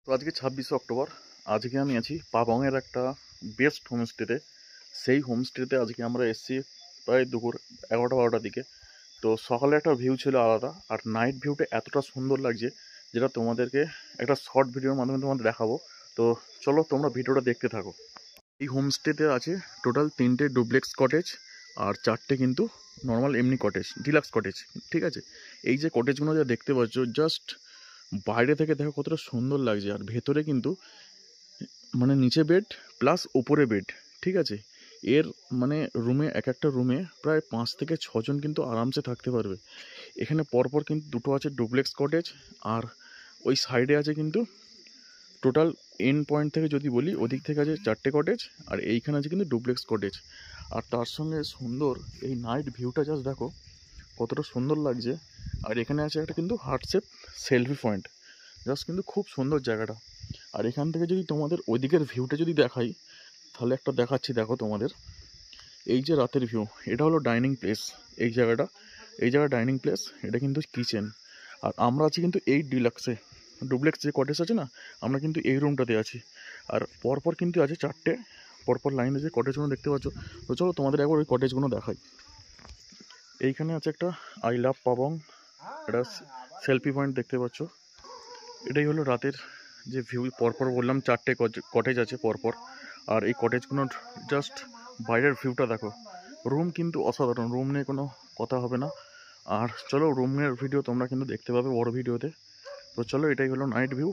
তো আজকে 26শে অক্টোবর। আজকে আমি আছি পাবংয়ের একটা বেস্ট হোমস্টেতে। সেই হোমস্টেতে আজকে আমরা এসেছি প্রায় দুপুর 11টা-12টার দিকে। তো সকালে একটা ভিউ ছিল আলাদা, আর নাইট ভিউটা এতটা সুন্দর লাগছে যেটা তোমাদেরকে একটা শর্ট ভিডিওর মাধ্যমে তোমাদের দেখাবো। তো চলো তোমরা ভিডিওটা দেখতে থাকো। এই হোমস্টেতে আছে টোটাল 3টে ডুপ্লেক্স কটেজ আর 4টে কিন্তু নর্মাল এমনি কটেজ, ডিলাক্স কটেজ। ঠিক আছে, এই যে কটেজগুলো যা দেখতে পাচ্ছ, জাস্ট বাইরে থেকে দেখো কতটা সুন্দর লাগছে। আর ভেতরে কিন্তু মানে নিচে বেড প্লাস ওপরে বেড। ঠিক আছে, এর মানে রুমে এক একটা রুমে প্রায় 5 থেকে 6 জন কিন্তু আরামসে থাকতে পারবে। এখানে পরপর কিন্তু দুটো আছে ডুপ্লেক্স কটেজ, আর ওই সাইডে আছে কিন্তু টোটাল এন্ড পয়েন্ট থেকে যদি বলি ওদিক থেকে আছে 4টে কটেজ, আর এইখানে আছে কিন্তু ডুপ্লেক্স কটেজ। আর তার সঙ্গে সুন্দর এই নাইট ভিউটা জাস্ট দেখো কতটা সুন্দর লাগছে। আর এখানে আছে একটা কিন্তু heart shape selfie point, just কিন্তু খুব সুন্দর জায়গাটা। আর এখান থেকে যদি তোমাদের ওইদিকের ভিউটা যদি দেখাই, তাহলে একটা দেখাচ্ছি, দেখো তোমাদের এই যে রাতের ভিউ, এটা হলো ডাইনিং প্লেস। এই জায়গা ডাইনিং প্লেস, এটা কিন্তু কিচেন। আর আমরা আছি কিন্তু এই ডিলাক্সে, ডুপ্লেক্স যে কটেজ আছে না, আমরা কিন্তু এই রুমটাতে আছি। আর পরপর কিন্তু আছে 4টে পরপর লাইনে যে কটেজগুলো দেখতে পাচ্ছ। তো চলো তোমাদের একবার ওই কটেজগুলো দেখাই। এইখানে আছে একটা আই লাভ পাবং, একটা সেলফি পয়েন্ট দেখতে পাচ্ছ। এটাই হলো রাতের যে ভিউ। পরপর বললাম 4টে কটেজ আছে পরপর। আর এই কটেজগুলোর জাস্ট বাইরের ভিউটা দেখো। রুম কিন্তু অসাধারণ, রুম নিয়ে কোনো কথা হবে না। আর চলো রুমের ভিডিও তোমরা কিন্তু দেখতে পাবে বড় ভিডিওতে। তো চলো, এটাই হলো নাইট ভিউ।